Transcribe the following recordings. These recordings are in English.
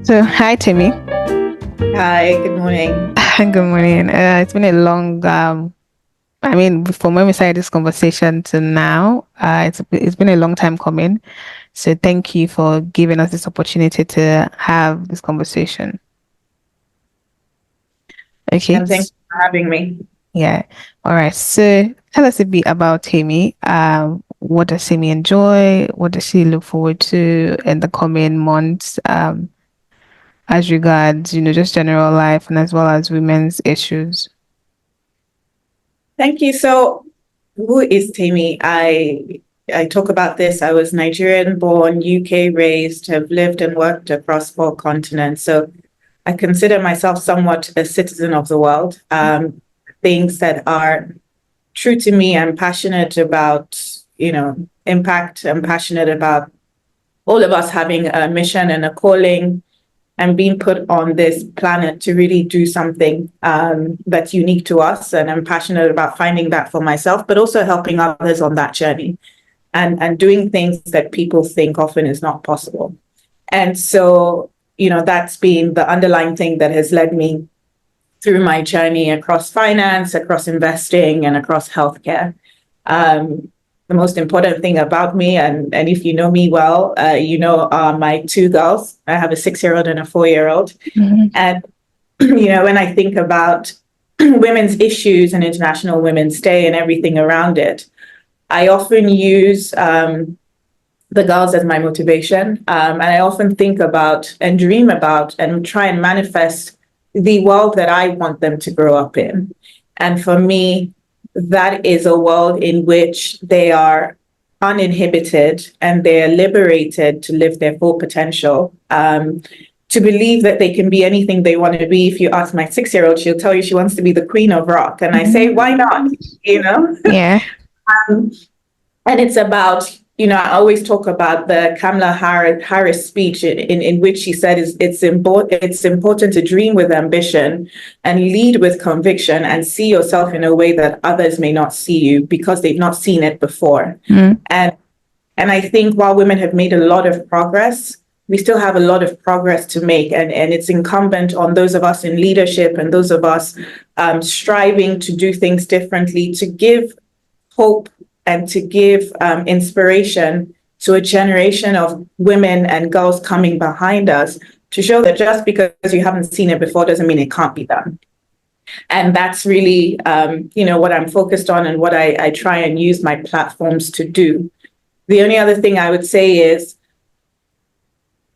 So, hi, Temi. Hi, good morning. Good morning. It's been a long, from when we started this conversation to now, it's been a long time coming. So, thank you for giving us this opportunity to have this conversation. Okay. And thanks for having me. Yeah. All right. So, tell us a bit about Temi. What does Temi enjoy? What does she look forward to in the coming months? As regards, just general life and as well as women's issues. Thank you. So, who is Temi? I talk about this. I was Nigerian born, UK raised, have lived and worked across 4 continents. So, I consider myself somewhat a citizen of the world. Things that are true to me. I'm passionate about, impact. I'm passionate about all of us having a mission and a calling and being put on this planet to really do something that's unique to us. And I'm passionate about finding that for myself, but also helping others on that journey and doing things that people think often is not possible. And so, that's been the underlying thing that has led me through my journey across finance, across investing, and across healthcare. The most important thing about me, and if you know me well, my 2 girls. I have a 6-year-old and a 4-year-old. Mm-hmm. And, when I think about women's issues and International Women's Day and everything around it, I often use the girls as my motivation. And I often think about and dream about and try and manifest the world that I want them to grow up in. And for me, that is a world in which they are uninhibited and they are liberated to live their full potential, to believe that they can be anything they want to be. If you ask my 6-year-old, she'll tell you she wants to be the queen of rock. And I say, why not? Yeah. Um, and it's about, I always talk about the Kamala Harris speech in which she said it's important to dream with ambition and lead with conviction and see yourself in a way that others may not see you because they've not seen it before. Mm. And I think while women have made a lot of progress, we still have a lot of progress to make. And it's incumbent on those of us in leadership and those of us striving to do things differently to give hope and to give inspiration to a generation of women and girls coming behind us to show that just because you haven't seen it before doesn't mean it can't be done. And that's really, what I'm focused on and what I try and use my platforms to do. The only other thing I would say is,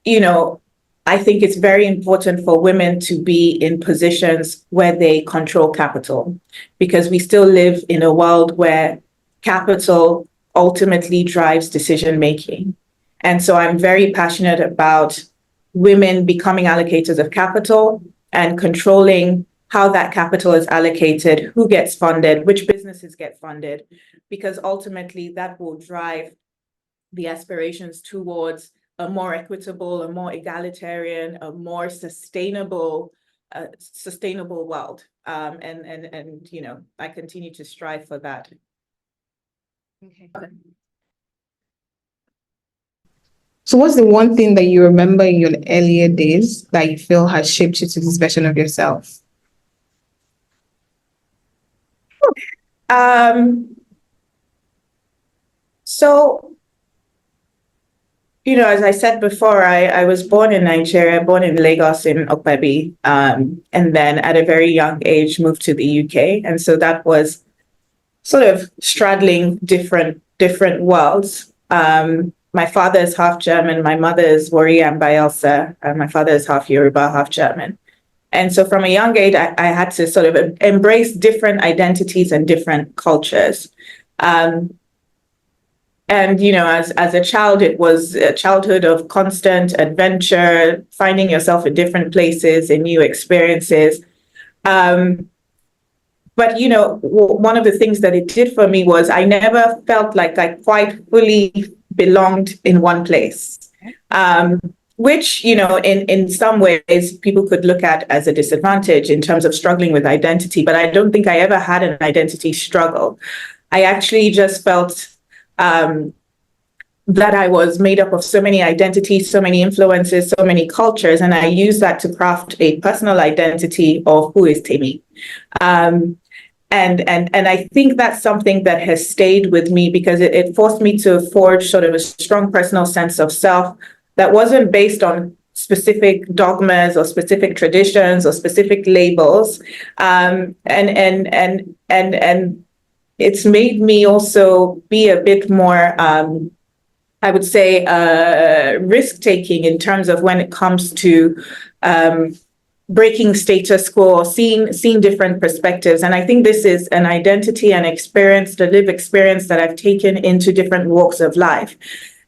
I think it's very important for women to be in positions where they control capital, because we still live in a world where capital ultimately drives decision making. And so I'm very passionate about women becoming allocators of capital and controlling how that capital is allocated, who gets funded, which businesses get funded, because ultimately that will drive the aspirations towards a more equitable, a more egalitarian, a more sustainable world. And I continue to strive for that. Okay. So what's the one thing that you remember in your earlier days that you feel has shaped you to this version of yourself? So, as I said before, I was born in Nigeria, born in Lagos in Okpebi, and then at a very young age moved to the UK. And so that was sort of straddling different worlds. My father is half German, my mother is Wari and Bayelsa, and my father is half Yoruba, half German. And so from a young age, I had to sort of embrace different identities and different cultures. And, as a child, it was a childhood of constant adventure, finding yourself in different places and new experiences. But, one of the things that it did for me was I never felt like I quite fully belonged in one place, which, in some ways people could look at as a disadvantage in terms of struggling with identity. But I don't think I ever had an identity struggle. I actually just felt that I was made up of so many identities, so many influences, so many cultures, and I use that to craft a personal identity of who is Temi. And I think that's something that has stayed with me because it forced me to forge sort of a strong personal sense of self that wasn't based on specific dogmas or specific traditions or specific labels. And it's made me also be a bit more, I would say, risk taking in terms of when it comes to breaking status quo, seeing different perspectives. And I think this is an identity and experience, the lived experience that I've taken into different walks of life.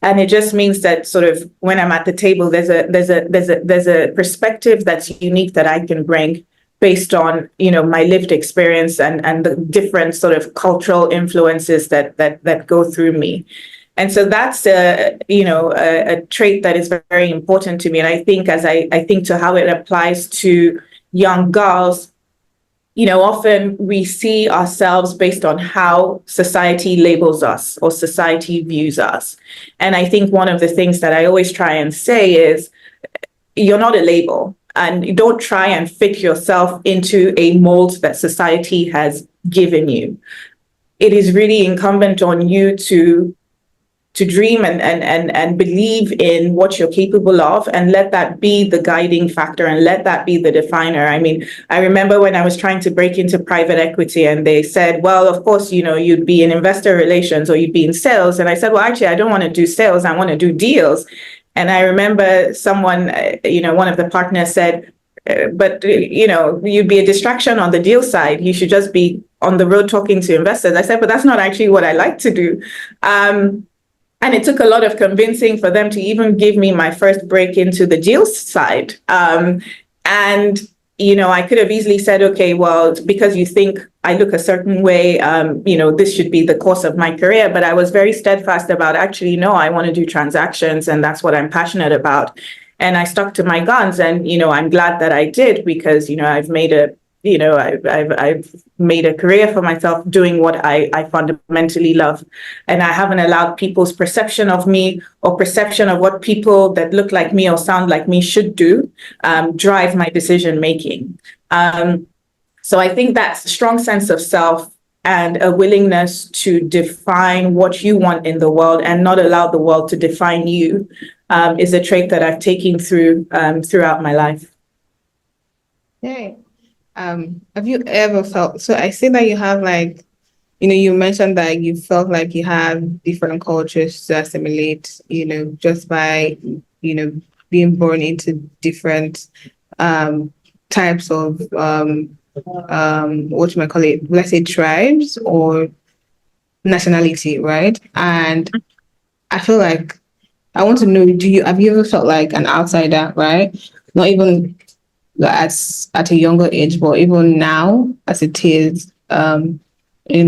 And it just means that sort of when I'm at the table, there's a perspective that's unique that I can bring based on, my lived experience and the different sort of cultural influences that go through me. And so that's a trait that is very important to me. And I think as I think to how it applies to young girls, often we see ourselves based on how society labels us or society views us. And I think one of the things that I always try and say is, you're not a label, and you don't try and fit yourself into a mold that society has given you. It is really incumbent on you to dream and believe in what you're capable of, and let that be the guiding factor and let that be the definer. I mean, I remember when I was trying to break into private equity and they said, well, of course, you'd be in investor relations or you'd be in sales. And I said, well, actually, I don't want to do sales. I want to do deals. And I remember someone, one of the partners said, but you'd be a distraction on the deal side. You should just be on the road talking to investors. I said, but that's not actually what I like to do. And it took a lot of convincing for them to even give me my first break into the deals side. And, I could have easily said, okay, well, because you think I look a certain way, this should be the course of my career. But I was very steadfast about, actually, no, I want to do transactions and that's what I'm passionate about. And I stuck to my guns, and, I'm glad that I did, because, I've made I've made a career for myself doing what I fundamentally love. And I haven't allowed people's perception of me or perception of what people that look like me or sound like me should do drive my decision making. So I think that's a strong sense of self and a willingness to define what you want in the world and not allow the world to define you is a trait that I've taken throughout my life. Yeah. Have you ever felt, so I see that you have you mentioned that you felt like you have different cultures to assimilate, just by, being born into different types of what you might call it, let's say tribes or nationality, right? And I feel like I want to know, have you ever felt like an outsider, right? Not even at a younger age, but even now as it is in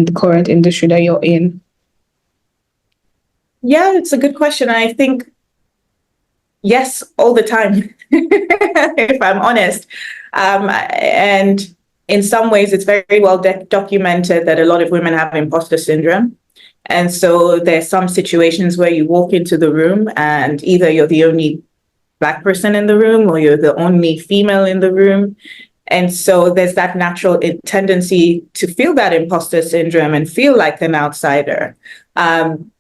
the current industry that you're in? Yeah, it's a good question. I think yes, all the time, if I'm honest. And in some ways, it's very well documented that a lot of women have imposter syndrome. And so there's some situations where you walk into the room and either you're the only Black person in the room or you're the only female in the room. And so there's that natural tendency to feel that imposter syndrome and feel like an outsider. And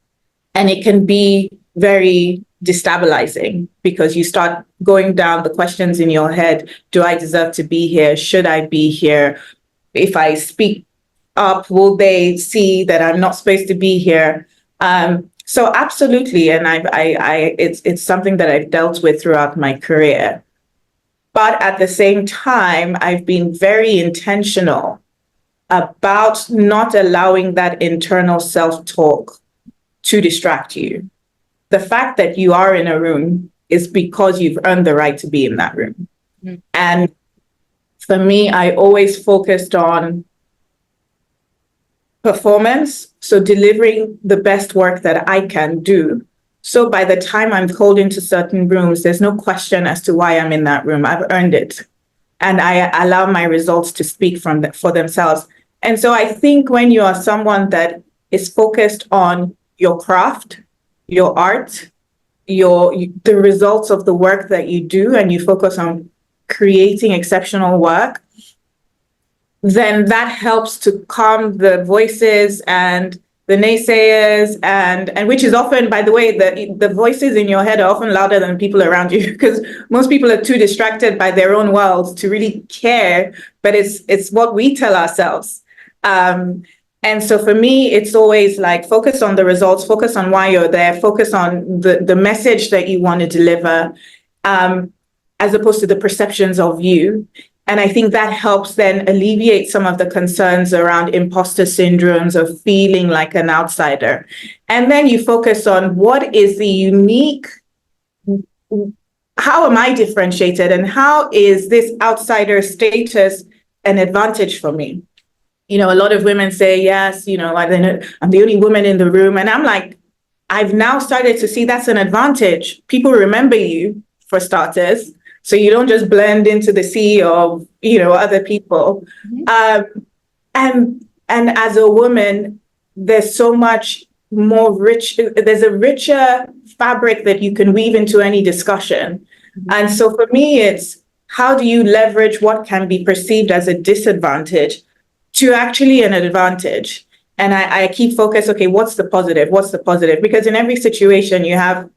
it can be very destabilizing because you start going down the questions in your head. Do I deserve to be here? Should I be here? If I speak up, will they see that I'm not supposed to be here? So absolutely, and it's something that I've dealt with throughout my career. But at the same time, I've been very intentional about not allowing that internal self-talk to distract you. The fact that you are in a room is because you've earned the right to be in that room. Mm-hmm. And for me, I always focused on performance, so delivering the best work that I can do. So by the time I'm called into certain rooms, there's no question as to why I'm in that room. I've earned it. And I allow my results to speak for themselves. And so I think when you are someone that is focused on your craft your art, the results of the work that you do, and you focus on creating exceptional work, then that helps to calm the voices and the naysayers, and which is often, by the way, the voices in your head are often louder than people around you, because most people are too distracted by their own worlds to really care, but it's what we tell ourselves. And so for me, it's always like, focus on the results, focus on why you're there, focus on the message that you want to deliver, as opposed to the perceptions of you. And I think that helps then alleviate some of the concerns around imposter syndromes, of feeling like an outsider. And then you focus on what is the unique, how am I differentiated, and how is this outsider status an advantage for me? You know, a lot of women say, yes, you know, I'm the only woman in the room. And I'm like, I've now started to see that's an advantage. People remember you, for starters. So you don't just blend into the sea of, you know, other people. And as a woman, there's so much more there's a richer fabric that you can weave into any discussion. And so for me, it's, how do you leverage what can be perceived as a disadvantage to actually an advantage? And I keep focus, okay, what's the positive? What's the positive? Because in every situation you have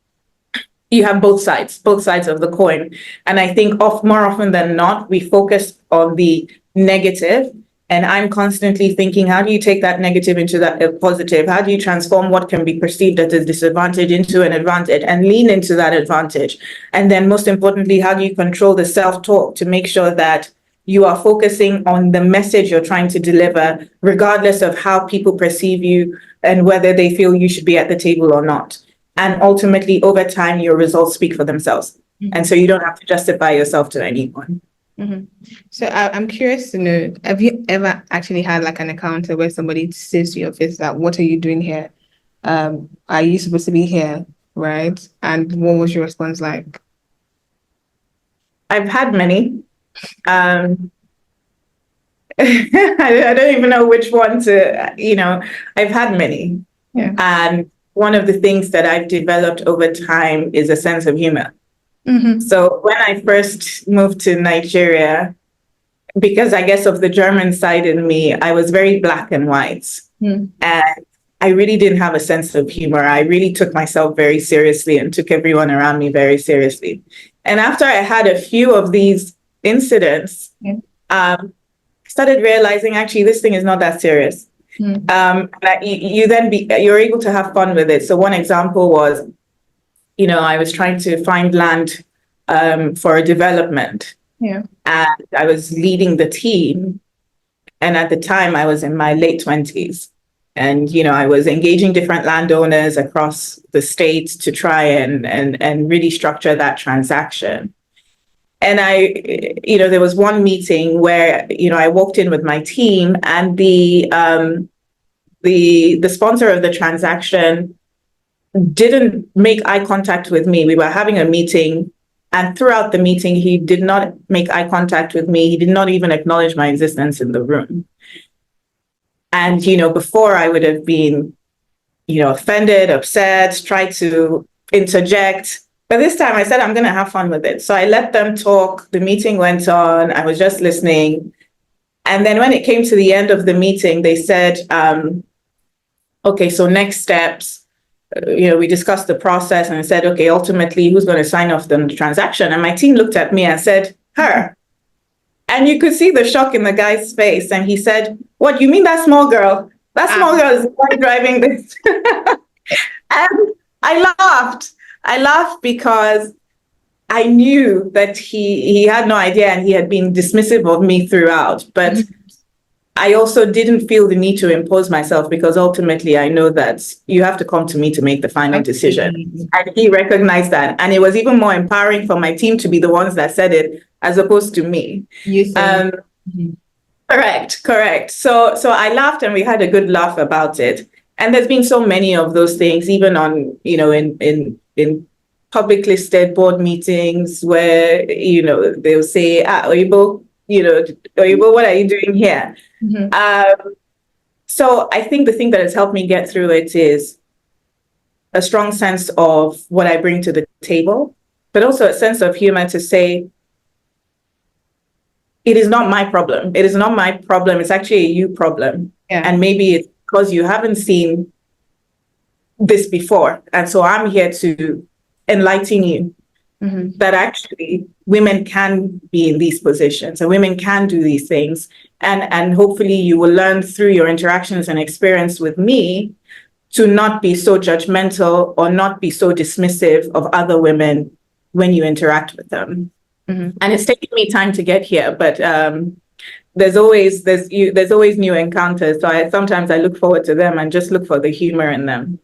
both sides of the coin. And I think more often than not, we focus on the negative. And I'm constantly thinking, how do you take that negative into that positive? How do you transform what can be perceived as a disadvantage into an advantage, and lean into that advantage? And then most importantly, how do you control the self-talk to make sure that you are focusing on the message you're trying to deliver, regardless of how people perceive you and whether they feel you should be at the table or not? And ultimately, over time, your results speak for themselves. And so you don't have to justify yourself to anyone. So I'm curious to know, have you ever actually had like an encounter where somebody says to your face that, what are you doing here? Are you supposed to be here? Right? And what was your response like? I've had many. I don't even know which one to, you know, I've had many. Yeah. And one of the things that I've developed over time is a sense of humor. So when I first moved to Nigeria, because I guess of the German side in me, I was very black and white. And I really didn't have a sense of humor. I really took myself very seriously and took everyone around me very seriously. And after I had a few of these incidents, I started realizing, actually, this thing is not that serious. You're able to have fun with it. So one example was, you know, I was trying to find land for a development. And I was leading the team. And at the time, I was in my late 20s. And, you know, I was engaging different landowners across the state to try and really structure that transaction. And there was one meeting where, you know, I walked in with my team, and the sponsor of the transaction didn't make eye contact with me. We were having a meeting, and throughout the meeting, he did not make eye contact with me. He did not even acknowledge my existence in the room. And, you know, before I would have been, you know, offended, upset, tried to interject. But this time I said, I'm going to have fun with it. So I let them talk. The meeting went on. I was just listening. And then when it came to the end of the meeting, they said, okay, so next steps, you know, we discussed the process, and I said, okay, ultimately, who's going to sign off the transaction? And my team looked at me and said, her. And you could see the shock in the guy's face. And he said, what, you mean that small girl? That small girl is the one driving this. And I laughed. I laughed because I knew that he had no idea, and he had been dismissive of me throughout. But I also didn't feel the need to impose myself, because ultimately I know that you have to come to me to make the final decision. And he recognized that. And it was even more empowering for my team to be the ones that said it, as opposed to me. Correct. So I laughed, and we had a good laugh about it. And there's been so many of those things, even on, you know, in public listed board meetings where, you know, they'll say, Oyibo, you know, Oyibo, what are you doing here? So I think the thing that has helped me get through it is a strong sense of what I bring to the table, but also a sense of humor to say, it is not my problem. It is not my problem. It's actually a you problem. Yeah. And maybe it's because you haven't seen this before. And so I'm here to enlighten you that actually women can be in these positions and women can do these things. And hopefully you will learn through your interactions and experience with me to not be so judgmental or not be so dismissive of other women when you interact with them. And it's taken me time to get here, but there's always new encounters. So sometimes I look forward to them and just look for the humor in them.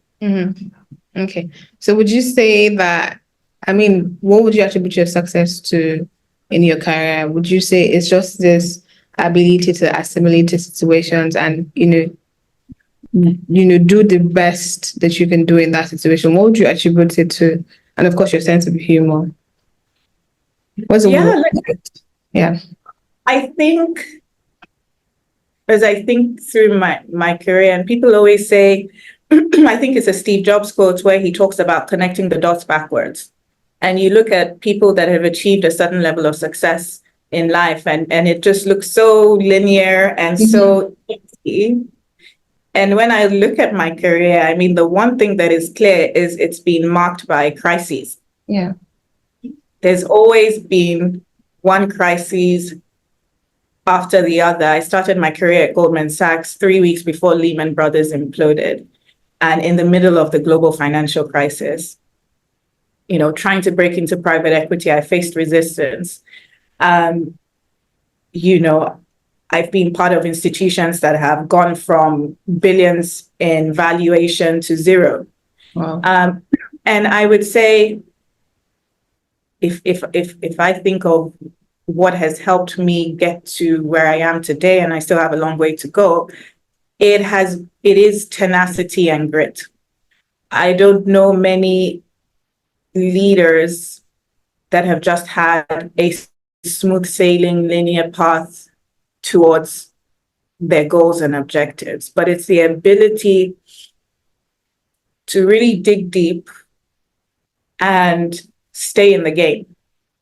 Okay. So would you say that, I mean, what would you attribute your success to in your career? Would you say it's just this ability to assimilate to situations and, do the best that you can do in that situation? What would you attribute it to? And of course, your sense of humor. What's the word? Yeah. I think, as I think through my career, and people always say, I think it's a Steve Jobs quote where he talks about connecting the dots backwards. And you look at people that have achieved a certain level of success in life, and it just looks so linear and so easy. And when I look at my career, I mean, the one thing that is clear is it's been marked by crises. Yeah. There's always been one crisis after the other. I started my career at Goldman Sachs 3 weeks before Lehman Brothers imploded, and in the middle of the global financial crisis. Trying to break into private equity, I faced resistance. I've been part of institutions that have gone from billions in valuation to zero. Wow. And I would say, if I think of what has helped me get to where I am today, and I still have a long way to go, it is tenacity and grit. I don't know many leaders that have just had a smooth sailing linear path towards their goals and objectives, but it's the ability to really dig deep and stay in the game,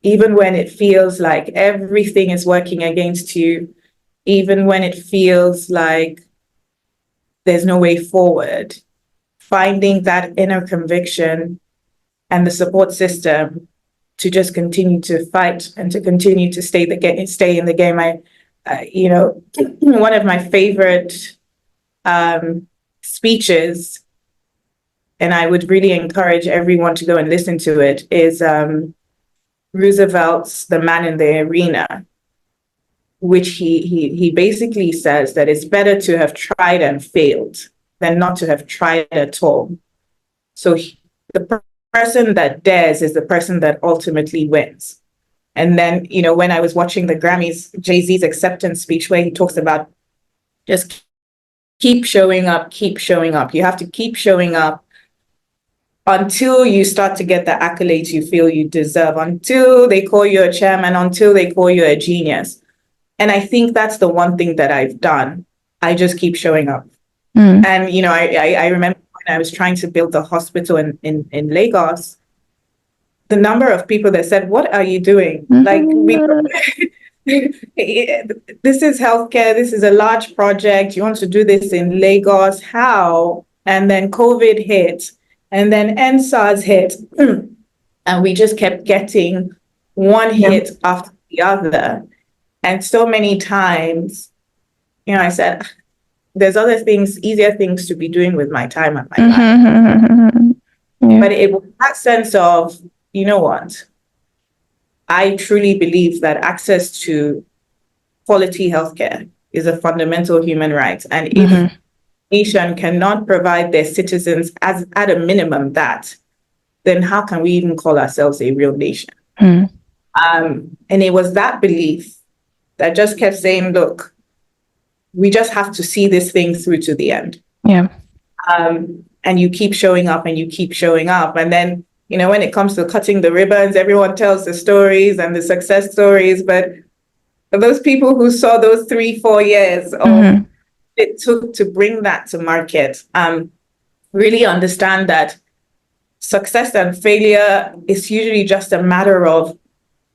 even when it feels like everything is working against you, even when it feels like there's no way forward. Finding that inner conviction and the support system to just continue to fight and to continue to stay in the game. One of my favorite speeches, and I would really encourage everyone to go and listen to it, is Roosevelt's The Man in the Arena, which he basically says that it's better to have tried and failed than not to have tried at all. So the person that dares is the person that ultimately wins. And then, when I was watching the Grammys, Jay-Z's acceptance speech, where he talks about just keep showing up, keep showing up. You have to keep showing up until you start to get the accolades you feel you deserve, until they call you a chairman, until they call you a genius. And I think that's the one thing that I've done. I just keep showing up. And, I remember when I was trying to build the hospital in Lagos, the number of people that said, "What are you doing?" Like, this is healthcare. This is a large project. You want to do this in Lagos? How? And then COVID hit, and then NSARS hit, and we just kept getting one hit after the other. And so many times, I said, there's other things, easier things to be doing with my time and my life. But it was that sense of, you know what? I truly believe that access to quality healthcare is a fundamental human right. And if a nation cannot provide their citizens as at a minimum that, then how can we even call ourselves a real nation? And it was that belief that just kept saying, look, we just have to see this thing through to the end. And you keep showing up and you keep showing up. And then, when it comes to cutting the ribbons, everyone tells the stories and the success stories. But those people who saw those 3-4 years of it took to bring that to market, really understand that success and failure is usually just a matter of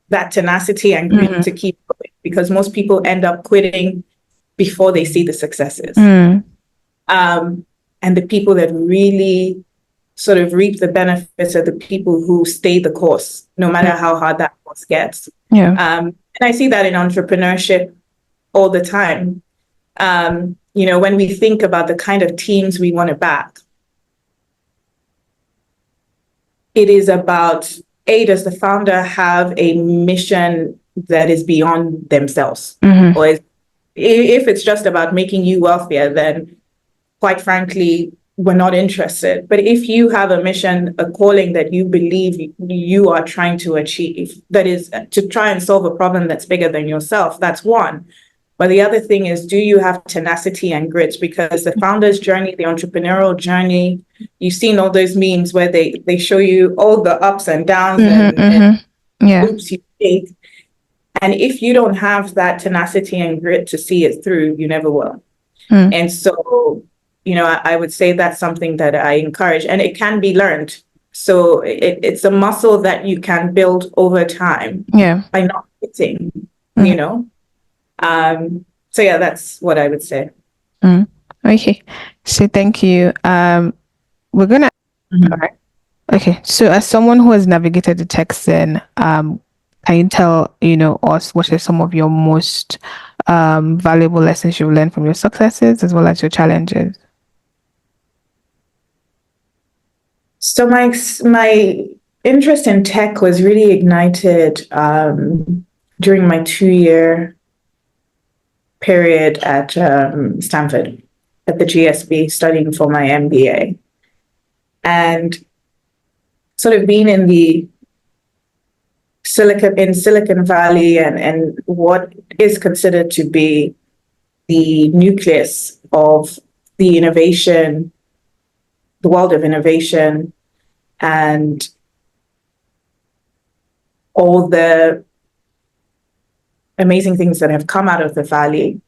that tenacity and grit to keep going, because most people end up quitting before they see the successes. And the people that really sort of reap the benefits are the people who stay the course, no matter how hard that course gets. And I see that in entrepreneurship all the time. When we think about the kind of teams we want to back, it is about, does the founder have a mission that is beyond themselves? Or if it's just about making you wealthier, then quite frankly, we're not interested. But if you have a mission, a calling that you believe you are trying to achieve, that is to try and solve a problem that's bigger than yourself, that's one. But the other thing is, do you have tenacity and grit? Because the founder's journey, the entrepreneurial journey, you've seen all those memes where they show you all the ups and downs and oops you take. And if you don't have that tenacity and grit to see it through, you never will. And so, I would say that's something that I encourage, and it can be learned. So it's a muscle that you can build over time by not quitting, So yeah, that's what I would say. Okay. So thank you. We're gonna all right. Okay. So as someone who has navigated the tech scene, can you tell, us what are some of your most valuable lessons you've learned from your successes as well as your challenges? So my interest in tech was really ignited during my 2-year period at Stanford, at the GSB, studying for my MBA. And sort of being in the Silicon Valley and what is considered to be the nucleus of the innovation, the world of innovation, and all the amazing things that have come out of the Valley,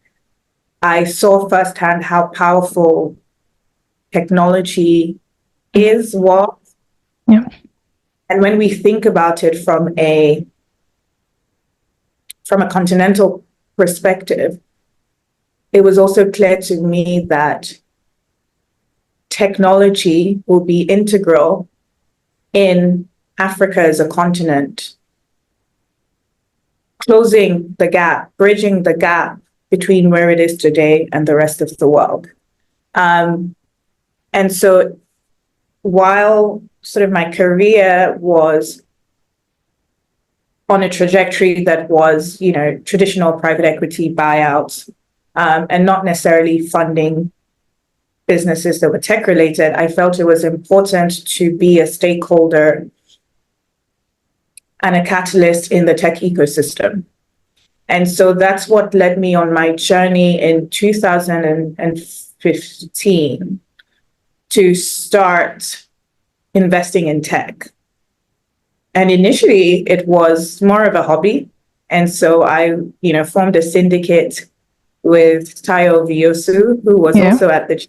I saw firsthand how powerful technology was. And when we think about it from a continental perspective, it was also clear to me that technology will be integral in Africa as a continent, closing the gap, bridging the gap between where it is today and the rest of the world. And so while sort of my career was on a trajectory that was, traditional private equity buyouts, and not necessarily funding businesses that were tech related, I felt it was important to be a stakeholder and a catalyst in the tech ecosystem. And so that's what led me on my journey in 2015 to start investing in tech. And initially it was more of a hobby. And so I, formed a syndicate with Tayo Viosu, who was also at the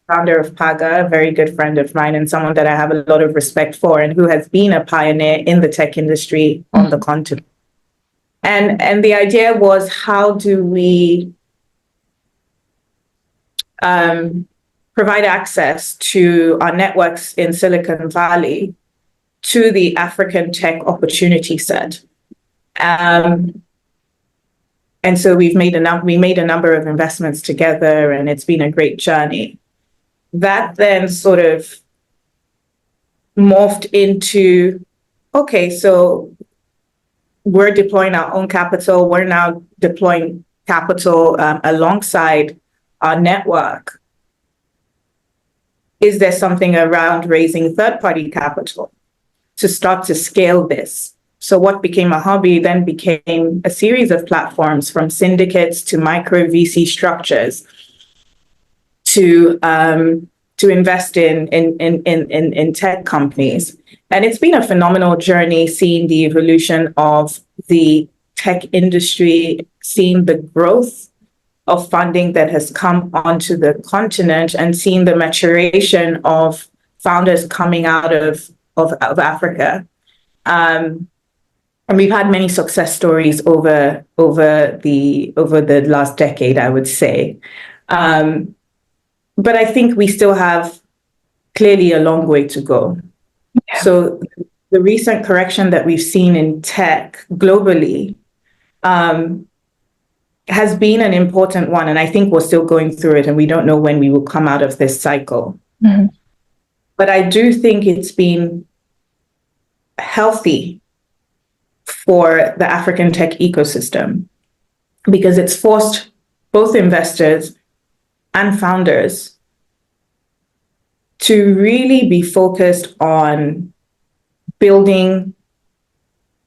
founder of Paga, a very good friend of mine and someone that I have a lot of respect for, and who has been a pioneer in the tech industry on the continent. And the idea was, how do we provide access to our networks in Silicon Valley to the African tech opportunity set? And so we made a number of investments together, and it's been a great journey. That then sort of morphed into, okay, so we're deploying our own capital. We're now deploying capital alongside our network. Is there something around raising third-party capital to start to scale this? So what became a hobby then became a series of platforms, from syndicates to micro VC structures, to invest in tech companies. And it's been a phenomenal journey, seeing the evolution of the tech industry, seeing the growth of funding that has come onto the continent, and seeing the maturation of founders coming out of of Africa. And we've had many success stories over the last decade, I would say. But I think we still have clearly a long way to go. Yeah. So the recent correction that we've seen in tech globally has been an important one. And I think we're still going through it, and we don't know when we will come out of this cycle. Mm-hmm. But I do think it's been healthy for the African tech ecosystem because it's forced both investors and founders to really be focused on building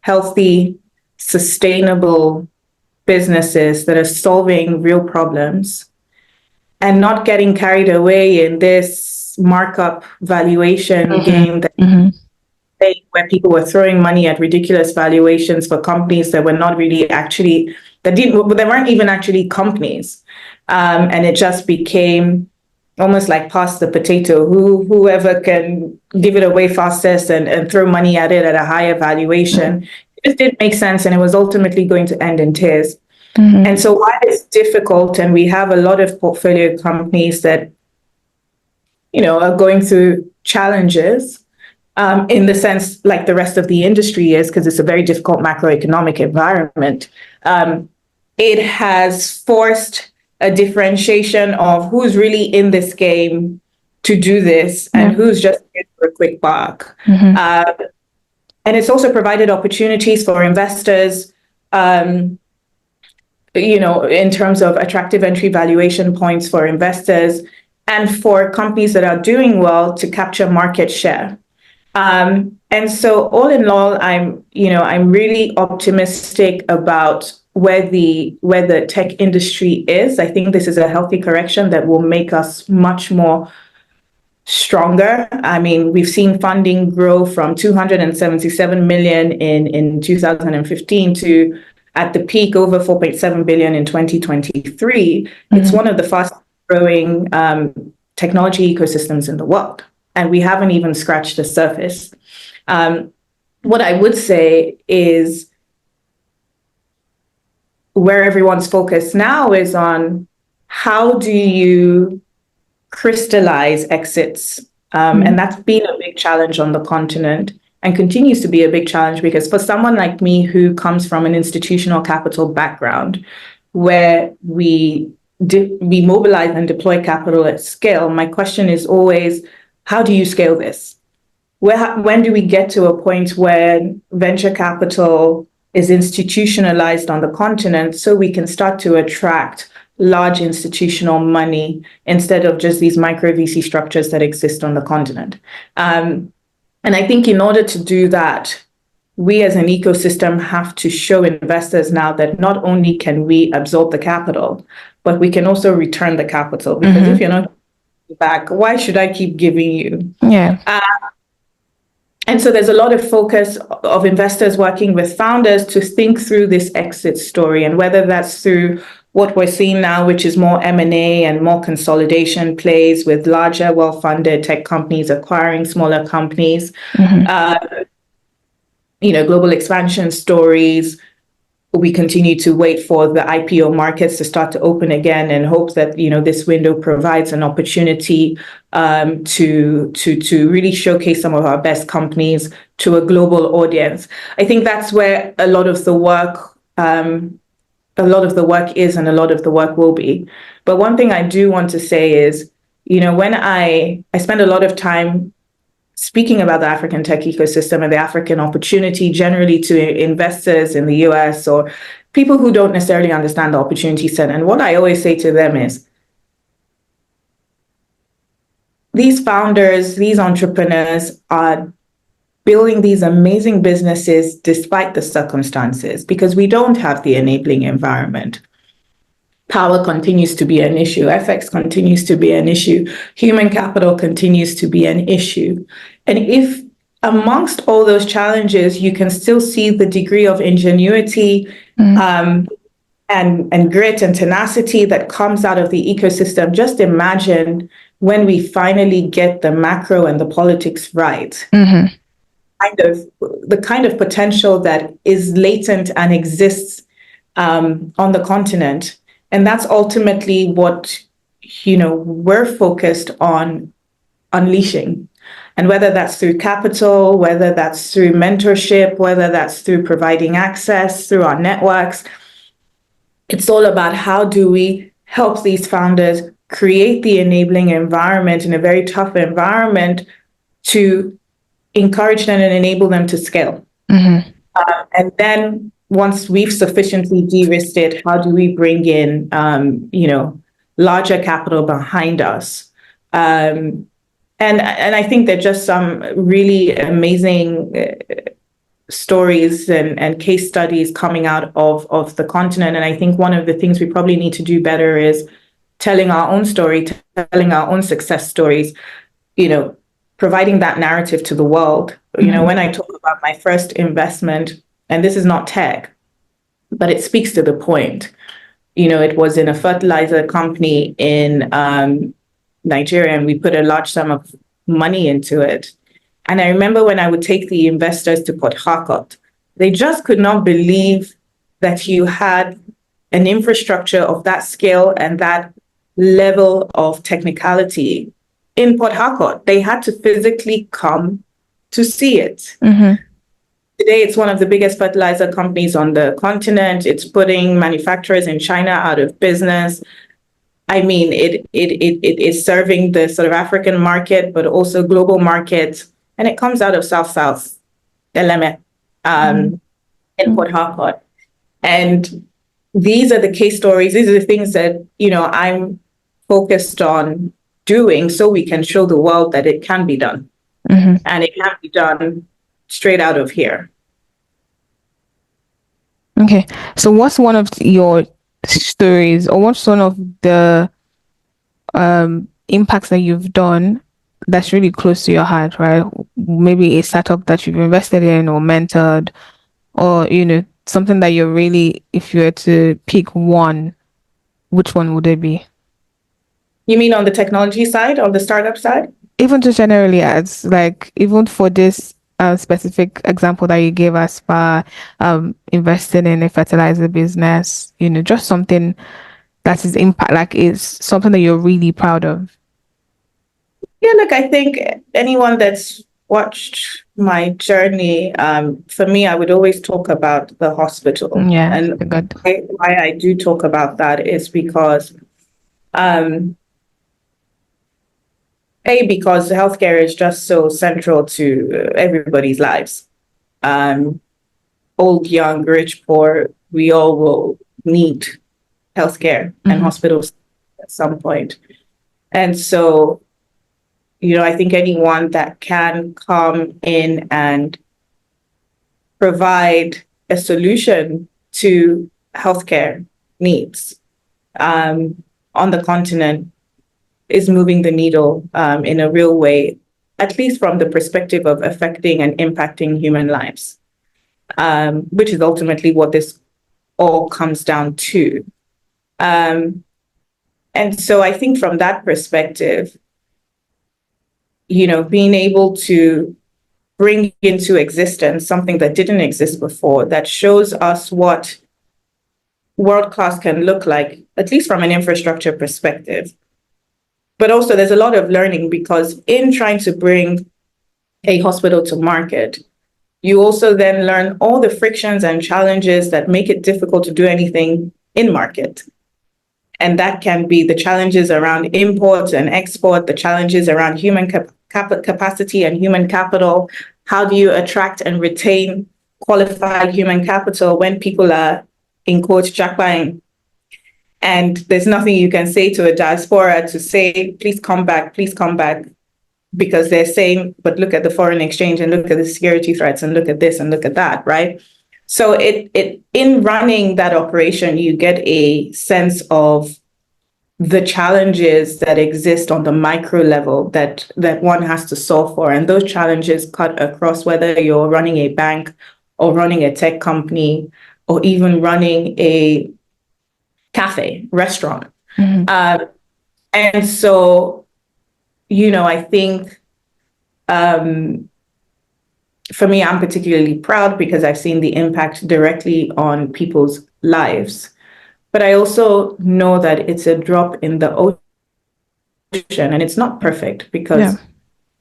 healthy, sustainable businesses that are solving real problems and not getting carried away in this markup valuation game that where people were throwing money at ridiculous valuations for companies that were not really actually, they weren't even actually companies. And it just became almost like pass the potato, whoever can give it away fastest and throw money at it at a higher valuation. It just didn't make sense, and it was ultimately going to end in tears. And so while it's difficult, and we have a lot of portfolio companies that, are going through challenges, in the sense like the rest of the industry is, because it's a very difficult macroeconomic environment, it has forced a differentiation of who's really in this game to do this and who's just in for a quick buck. And it's also provided opportunities for investors, in terms of attractive entry valuation points for investors and for companies that are doing well to capture market share. And so all in all, I'm really optimistic about where the tech industry is. I think this is a healthy correction that will make us much more stronger. I mean, we've seen funding grow from 277 million in 2015 to at the peak over 4.7 billion in 2023. It's one of the fastest growing technology ecosystems in the world. And we haven't even scratched the surface. What I would say is where everyone's focus now is on how do you crystallize exits? And that's been a big challenge on the continent and continues to be a big challenge because for someone like me who comes from an institutional capital background where we mobilize and deploy capital at scale, my question is always, how do you scale this? When do we get to a point where venture capital is institutionalized on the continent so we can start to attract large institutional money instead of just these micro VC structures that exist on the continent? And I think in order to do that, we as an ecosystem have to show investors now that not only can we absorb the capital, but we can also return the capital. Because if you're not back, why should I keep giving you? And so there's a lot of focus of investors working with founders to think through this exit story, and whether that's through what we're seeing now, which is more M&A and more consolidation plays with larger, well-funded tech companies acquiring smaller companies, global expansion stories. We continue to wait for the IPO markets to start to open again and hope that, this window provides an opportunity to really showcase some of our best companies to a global audience. I think that's where a lot of the work is and a lot of the work will be. But one thing I do want to say is, when I spend a lot of time speaking about the African tech ecosystem and the African opportunity generally to investors in the US or people who don't necessarily understand the opportunity set. And what I always say to them is, these founders, these entrepreneurs are building these amazing businesses despite the circumstances because we don't have the enabling environment. Power continues to be an issue. FX continues to be an issue. Human capital continues to be an issue. And if amongst all those challenges, you can still see the degree of ingenuity and grit and tenacity that comes out of the ecosystem, just imagine when we finally get the macro and the politics right. the kind of potential that is latent and exists on the continent. And that's ultimately what, we're focused on unleashing. And whether that's through capital, whether that's through mentorship, whether that's through providing access through our networks, it's all about how do we help these founders create the enabling environment in a very tough environment to encourage them and enable them to scale. Mm-hmm. And then once we've sufficiently de-risked it, how do we bring in, larger capital behind us? And I think there are just some really amazing stories and case studies coming out of the continent. And I think one of the things we probably need to do better is telling our own story, telling our own success stories, providing that narrative to the world. Mm-hmm. When I talk about my first investment, and this is not tech, but it speaks to the point. It was in a fertilizer company in Nigeria, and we put a large sum of money into it. And I remember when I would take the investors to Port Harcourt, they just could not believe that you had an infrastructure of that scale and that level of technicality in Port Harcourt. They had to physically come to see it. Mm-hmm. Today, it's one of the biggest fertilizer companies on the continent. It's putting manufacturers in China out of business. I mean, it is serving the sort of African market, but also global markets. And it comes out of South Eleme, in Port Harcourt. And these are the case stories. These are the things that, I'm focused on doing so we can show the world that it can be done. Mm-hmm. And it can be done straight out of here. Okay. So what's one of your stories, or what's one of the impacts that you've done that's really close to your heart, right? Maybe a startup that you've invested in or mentored, or something that you're really, if you were to pick one, which one would it be? You mean on the technology side, on the startup side? Even just generally, as like, even for this specific example that you gave us for investing in a fertilizer business, just something that is impact, like, is something that you're really proud of. Yeah, look, I think anyone that's watched my journey, for me, I would always talk about the hospital. Yeah, And good. why I do talk about that is because, because healthcare is just so central to everybody's lives. Old, young, rich, poor, we all will need healthcare and hospitals at some point. And so, I think anyone that can come in and provide a solution to healthcare needs on the continent is moving the needle in a real way, at least from the perspective of affecting and impacting human lives, which is ultimately what this all comes down to. And so I think from that perspective, being able to bring into existence something that didn't exist before, that shows us what world-class can look like, at least from an infrastructure perspective. But also there's a lot of learning, because in trying to bring a hospital to market, you also then learn all the frictions and challenges that make it difficult to do anything in market. And that can be the challenges around import and export, the challenges around human capacity and human capital. How do you attract and retain qualified human capital when people are, in quotes, jackpying? And there's nothing you can say to a diaspora to say, please come back, because they're saying, but look at the foreign exchange and look at the security threats and look at this and look at that, right? So in running that operation, you get a sense of the challenges that exist on the micro level that one has to solve for. And those challenges cut across whether you're running a bank or running a tech company or even running a cafe, restaurant. And so, I think for me, I'm particularly proud because I've seen the impact directly on people's lives. But I also know that it's a drop in the ocean, and it's not perfect Yeah. because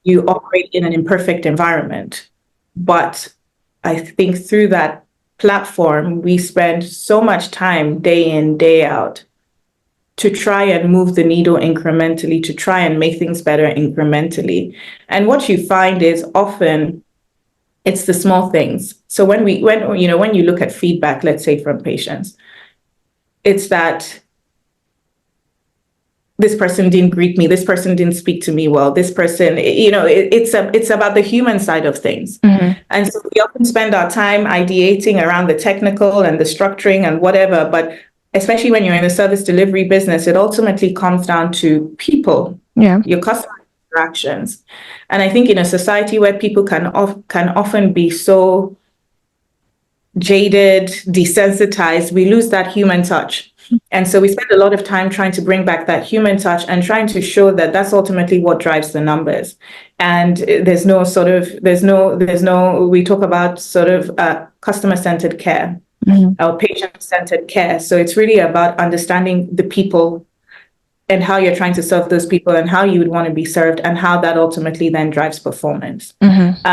you operate in an imperfect environment. But I think through that platform, we spend so much time day in, day out to try and move the needle incrementally, to try and make things better incrementally. And what you find is often it's the small things. So when you look at feedback, let's say from patients, it's that this person didn't greet me, this person didn't speak to me well, this person, it's about the human side of things. Mm-hmm. And so we often spend our time ideating around the technical and the structuring and whatever, but especially when you're in the service delivery business, it ultimately comes down to people, Yeah. your customer interactions. And I think in a society where people can often be so jaded, desensitized, we lose that human touch. And so we spend a lot of time trying to bring back that human touch and trying to show that that's ultimately what drives the numbers. And we talk about sort of customer-centered care, Mm-hmm. or patient-centered care. So it's really about understanding the people and how you're trying to serve those people and how you would want to be served and how that ultimately then drives performance. Mm-hmm.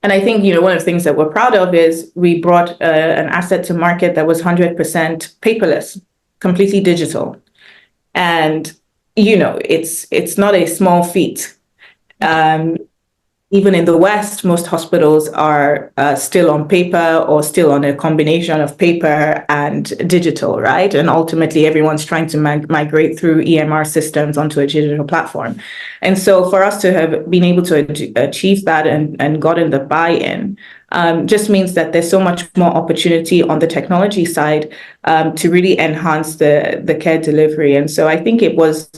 And I think, one of the things that we're proud of is we brought an asset to market that was 100% paperless, completely digital. And, it's not a small feat. Even in the West, most hospitals are still on paper or still on a combination of paper and digital, right? And ultimately, everyone's trying to migrate through EMR systems onto a digital platform. And so for us to have been able to achieve that and gotten the buy-in just means that there's so much more opportunity on the technology side to really enhance the care delivery. And so I think it was,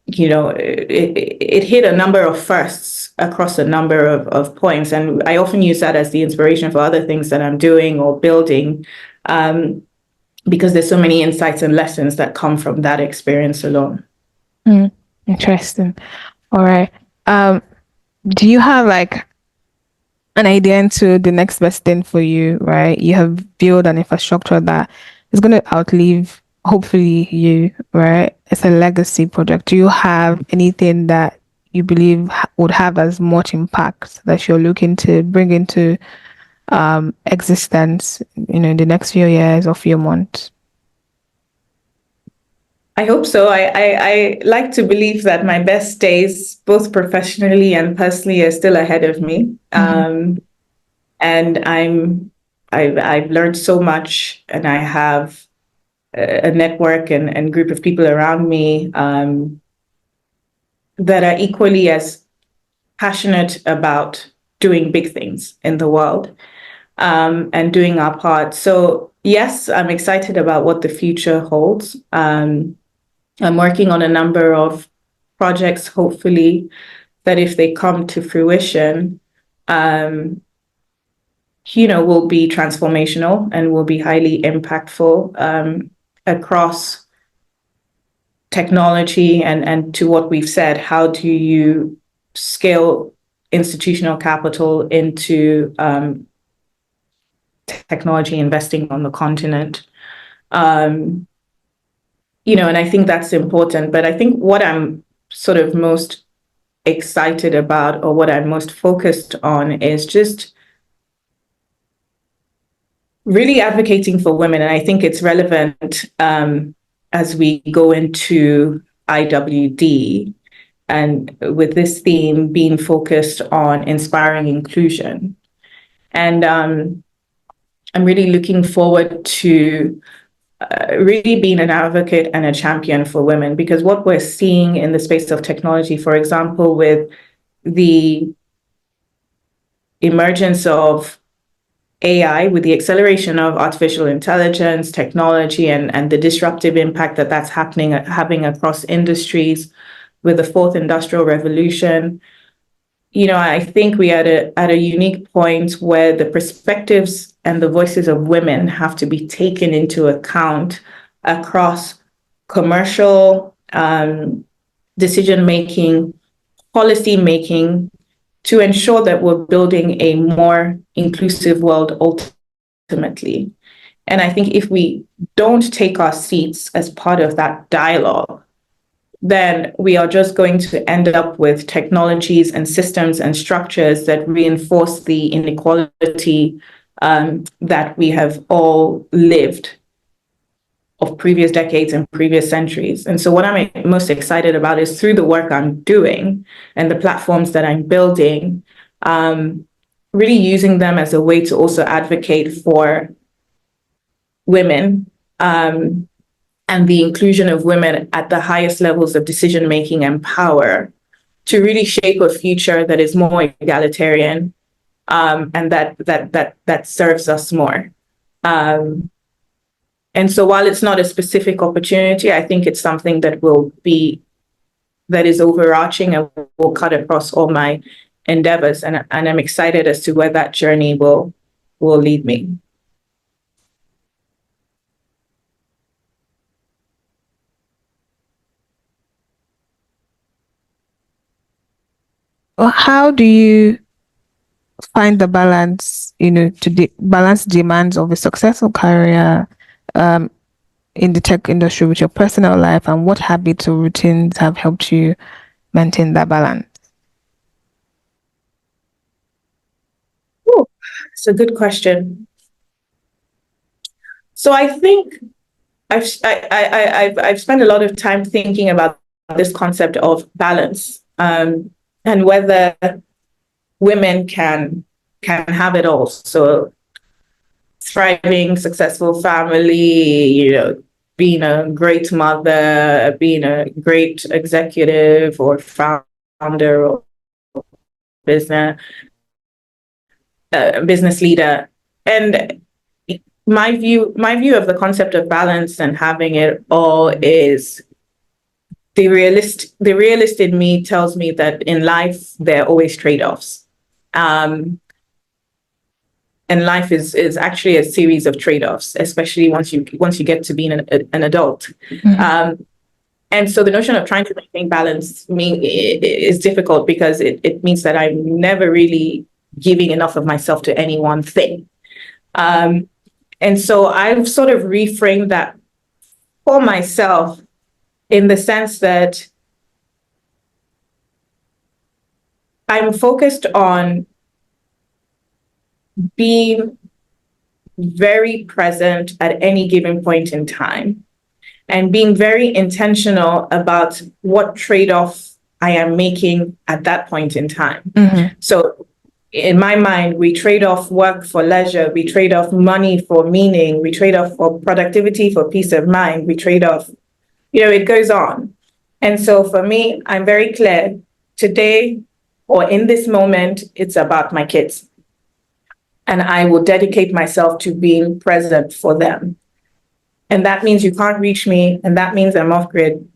it hit a number of firsts across a number of points. And I often use that as the inspiration for other things that I'm doing or building, because there's so many insights and lessons that come from that experience alone. Interesting. All right. Do you have like an idea into the next best thing for you, right? You have built an infrastructure that is going to outlive, hopefully, you, right? It's a legacy project. Do you have anything that you believe would have as much impact that you're looking to bring into existence, in the next few years or few months? I hope so. I like to believe that my best days, both professionally and personally, are still ahead of me. And I've learned so much, and I have a network and group of people around me that are equally as passionate about doing big things in the world and doing our part. So yes, I'm excited about what the future holds. I'm working on a number of projects, hopefully, that if they come to fruition, will be transformational and will be highly impactful across technology and to what we've said. How do you scale institutional capital into technology investing on the continent? And I think that's important. But I think what I'm sort of most excited about, or what I'm most focused on, is just really advocating for women. And I think it's relevant as we go into IWD, and with this theme being focused on inspiring inclusion. And I'm really looking forward to really being an advocate and a champion for women, because what we're seeing in the space of technology, for example, with the emergence of AI, with the acceleration of artificial intelligence, technology, and the disruptive impact that's having across industries, with the fourth industrial revolution, I think we are at a unique point where the perspectives and the voices of women have to be taken into account across commercial decision making, policy making, to ensure that we're building a more inclusive world ultimately. And I think if we don't take our seats as part of that dialogue, then we are just going to end up with technologies and systems and structures that reinforce the inequality that we have all lived of previous decades and previous centuries. And so what I'm most excited about is through the work I'm doing and the platforms that I'm building, really using them as a way to also advocate for women, and the inclusion of women at the highest levels of decision making and power to really shape a future that is more egalitarian, and that serves us more. And so while it's not a specific opportunity, I think it's something that is overarching and will cut across all my endeavors. And I'm excited as to where that journey will lead me. Well, how do you find the balance, to balance demands of a successful career in the tech industry with your personal life, and what habits or routines have helped you maintain that balance? Oh, it's a good question. So I think I've spent a lot of time thinking about this concept of balance, and whether women can have it all. So thriving, successful family, being a great mother, being a great executive or founder or business leader. And my view of the concept of balance and having it all is the realist in me tells me that in life there are always trade-offs. And life is actually a series of trade-offs, especially once you get to being an adult. Mm-hmm. And so the notion of trying to maintain balance is difficult because it means that I'm never really giving enough of myself to any one thing. And so I've sort of reframed that for myself in the sense that I'm focused on being very present at any given point in time and being very intentional about what trade-off I am making at that point in time. Mm-hmm. So in my mind, we trade off work for leisure, we trade off money for meaning, we trade off for productivity for peace of mind, we trade off, it goes on. And so for me, I'm very clear today or in this moment, it's about my kids. And I will dedicate myself to being present for them. And that means you can't reach me, and that means I'm off grid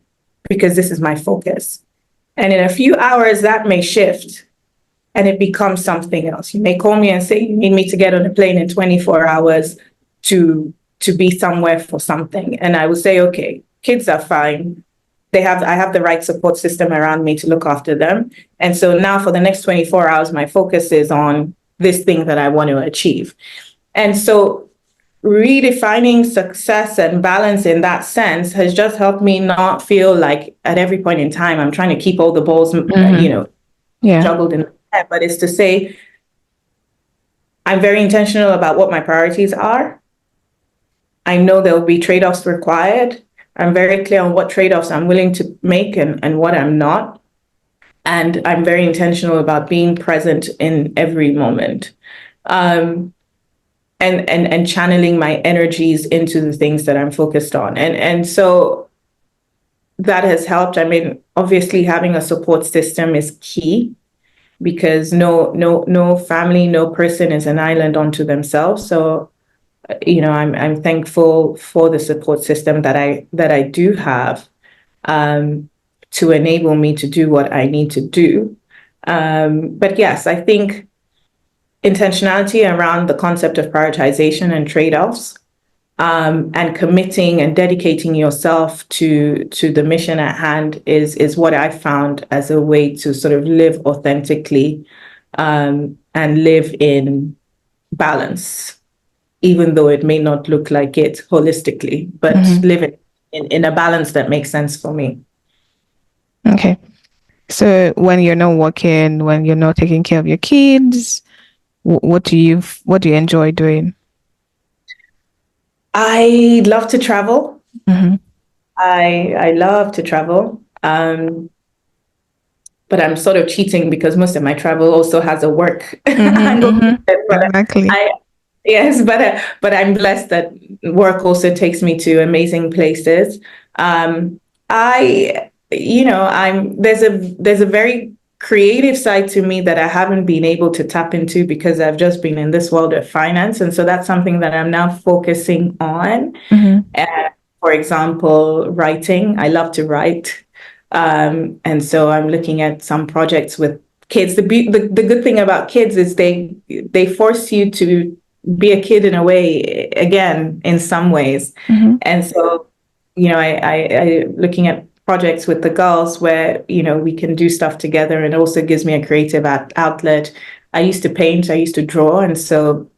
because this is my focus. And in a few hours, that may shift and it becomes something else. You may call me and say, you need me to get on a plane in 24 hours to be somewhere for something. And I will say, okay, kids are fine. I have the right support system around me to look after them. And so now for the next 24 hours, my focus is on this thing that I want to achieve. And so redefining success and balance in that sense has just helped me not feel like at every point in time I'm trying to keep all the balls, juggled in the head. But it's to say, I'm very intentional about what my priorities are. I know there will be trade-offs required. I'm very clear on what trade-offs I'm willing to make and what I'm not. And I'm very intentional about being present in every moment. And channeling my energies into the things that I'm focused on. And so that has helped. I mean, obviously having a support system is key because no family, no person is an island unto themselves. So, I'm thankful for the support system that I do have to enable me to do what I need to do. But yes, I think intentionality around the concept of prioritization and trade-offs, and committing and dedicating yourself to the mission at hand is what I found as a way to sort of live authentically and live in balance, even though it may not look like it holistically, but live in a balance that makes sense for me. Okay. So when you're not working, when you're not taking care of your kids, what do you enjoy doing? I love to travel. Mm-hmm. I love to travel. But I'm sort of cheating because most of my travel also has a work angle. But Exactly. yes, but I'm blessed that work also takes me to amazing places. I'm there's a very creative side to me that I haven't been able to tap into because I've just been in this world of finance, and so that's something that I'm now focusing on. For example, writing. I love to write. And so I'm looking at some projects with kids. The good thing about kids is they force you to be a kid in a way, again, in some ways. And so, I looking at projects with the girls where, we can do stuff together, and it also gives me a creative outlet. I used to paint, I used to draw, and so,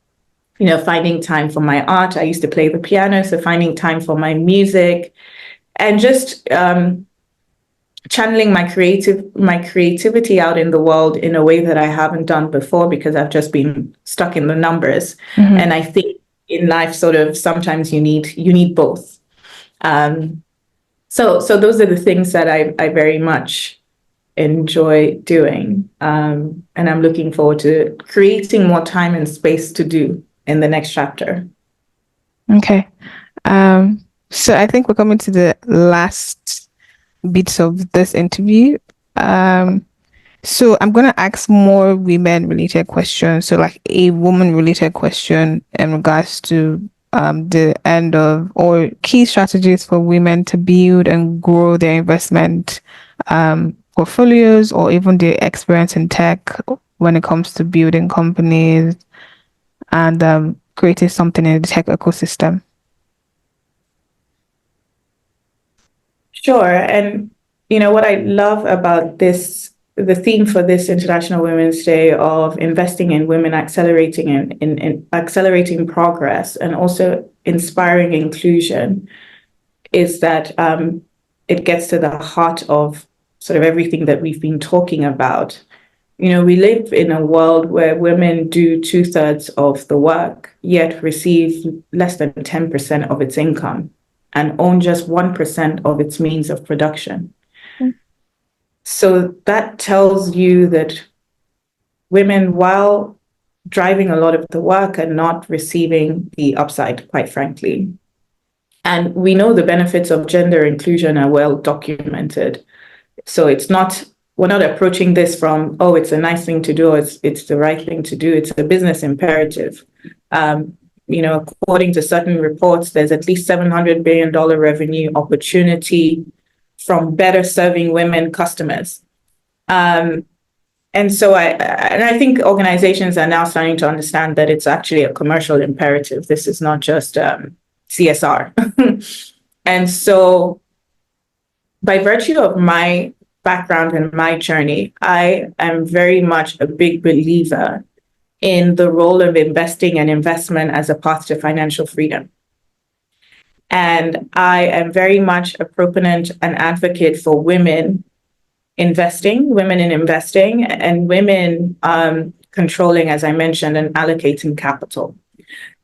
finding time for my art. I used to play the piano, so finding time for my music, and just channeling my creativity out in the world in a way that I haven't done before because I've just been stuck in the numbers. And I think in life, sort of, sometimes you need both. So those are the things that I very much enjoy doing, and I'm looking forward to creating more time and space to do in the next chapter. Okay. So I think we're coming to the last bits of this interview. So I'm gonna ask more women related questions. So like a woman related question in regards to the end of or key strategies for women to build and grow their investment portfolios or even their experience in tech when it comes to building companies and creating something in the tech ecosystem. Sure. And what I love about the theme for this International Women's Day of investing in women, accelerating in accelerating progress, and also inspiring inclusion, is that it gets to the heart of sort of everything that we've been talking about. We live in a world where women do 2/3 of the work, yet receive less than 10% of its income and own just 1% of its means of production. So that tells you that women, while driving a lot of the work, are not receiving the upside, quite frankly. And we know the benefits of gender inclusion are well documented. So we're not approaching this from, oh, it's a nice thing to do, or it's the right thing to do. It's a business imperative. According to certain reports, there's at least $700 billion revenue opportunity from better serving women customers. And so I think organizations are now starting to understand that it's actually a commercial imperative. This is not just CSR. And so by virtue of my background and my journey, I am very much a big believer in the role of investing and investment as a path to financial freedom. And I am very much a proponent and advocate for women in investing, and women controlling, as I mentioned, and allocating capital.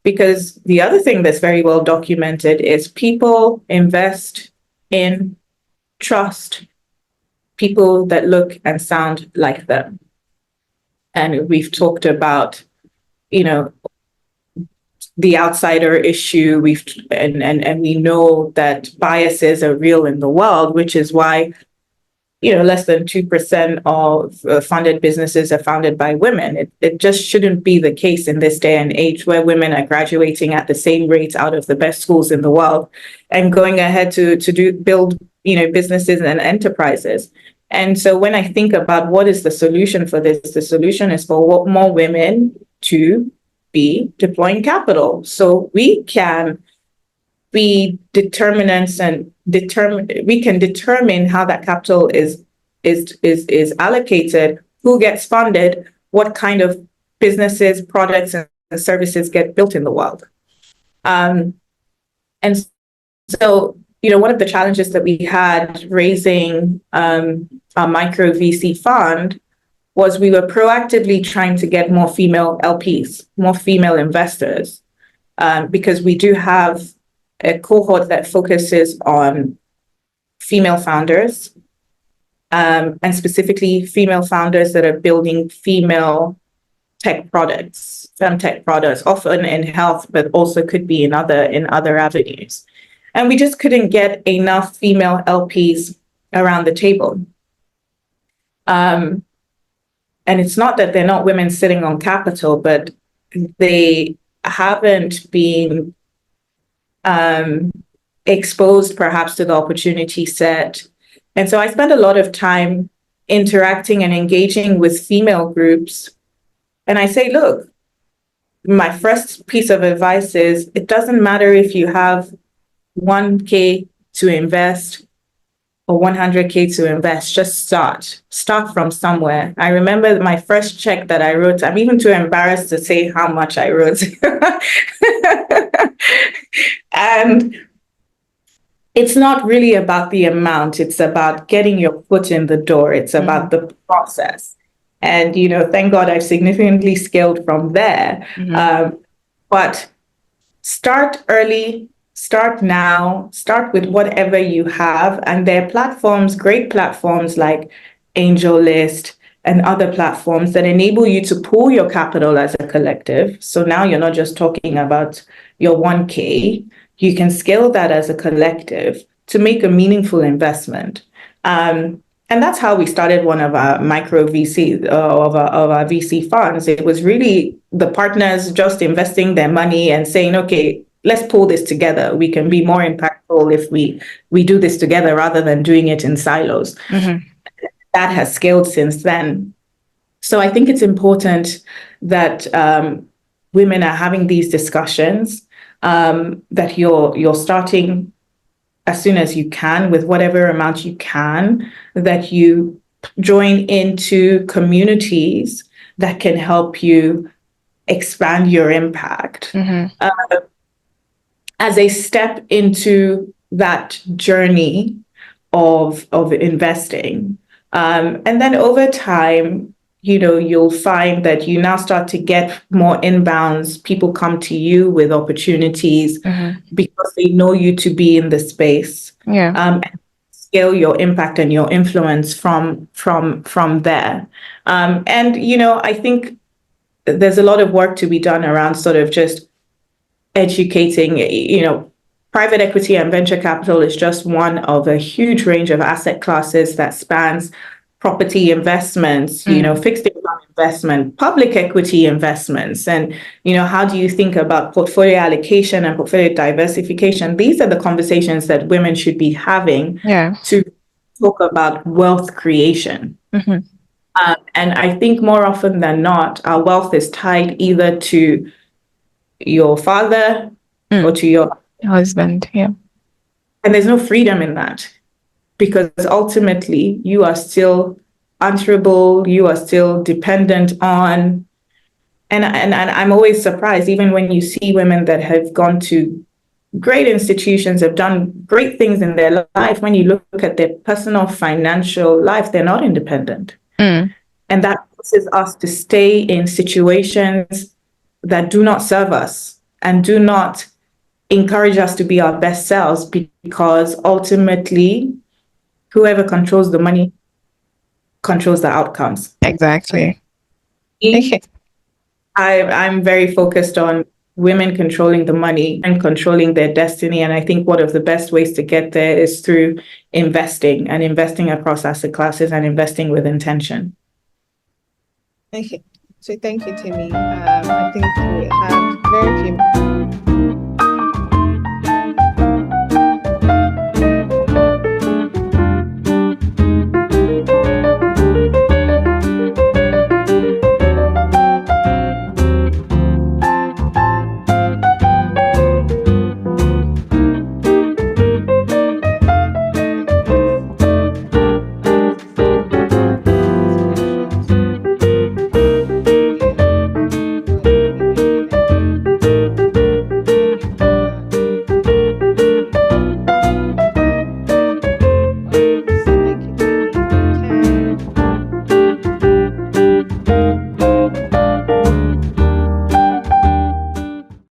Because the other thing that's very well documented is people invest in trust people that look and sound like them. And we've talked about, the outsider issue. And we know that biases are real in the world, which is why, less than 2% of funded businesses are founded by women. It just shouldn't be the case in this day and age where women are graduating at the same rate out of the best schools in the world and going ahead to build, businesses and enterprises. And so when I think about what is the solution for this, the solution is for more women to be deploying capital. So we can be determinants and we can determine how that capital is allocated, who gets funded, what kind of businesses, products, and services get built in the world. And so, one of the challenges that we had raising our micro VC fund was we were proactively trying to get more female LPs, more female investors, because we do have a cohort that focuses on female founders, and specifically female founders that are building female tech products, femtech products, often in health, but also could be in other avenues. And we just couldn't get enough female LPs around the table. And it's not that they're not women sitting on capital, but they haven't been exposed perhaps to the opportunity set. And so I spend a lot of time interacting and engaging with female groups. And I say, look, my first piece of advice is it doesn't matter if you have 1K to invest or 100K to invest, just start from somewhere. I remember my first check that I wrote, I'm even too embarrassed to say how much I wrote. And it's not really about the amount, it's about getting your foot in the door. It's about the process. And, thank God I've significantly scaled from there. But start early, start now, start with whatever you have. And there are platforms, great platforms like AngelList and other platforms that enable you to pool your capital as a collective. So now you're not just talking about your 1K, you can scale that as a collective to make a meaningful investment. And that's how we started one of our micro VC, of our VC funds. It was really the partners just investing their money and saying, okay, let's pull this together. We can be more impactful if we do this together rather than doing it in silos. That has scaled since then. So I think it's important that women are having these discussions, that you're starting as soon as you can with whatever amount you can, that you join into communities that can help you expand your impact as a step into that journey of investing. And then over time, you'll find that you now start to get more inbounds. People come to you with opportunities because they know you to be in the space. And scale your impact and your influence from there. And I think there's a lot of work to be done around sort of just educating. Private equity and venture capital is just one of a huge range of asset classes that spans property investments, fixed income investment, public equity investments. And, how do you think about portfolio allocation and portfolio diversification? These are the conversations that women should be having to talk about wealth creation. And I think more often than not, our wealth is tied either to your father or to your husband. And there's no freedom in that. Because ultimately, you are still answerable, you are still dependent on, and I'm always surprised, even when you see women that have gone to great institutions, have done great things in their life, when you look at their personal financial life, they're not independent. And that forces us to stay in situations that do not serve us and do not encourage us to be our best selves, because ultimately, whoever controls the money controls the outcomes. Exactly. I'm very focused on women controlling the money and controlling their destiny. And I think one of the best ways to get there is through investing, and investing across asset classes, and investing with intention. So thank you, Temi. I think we had very few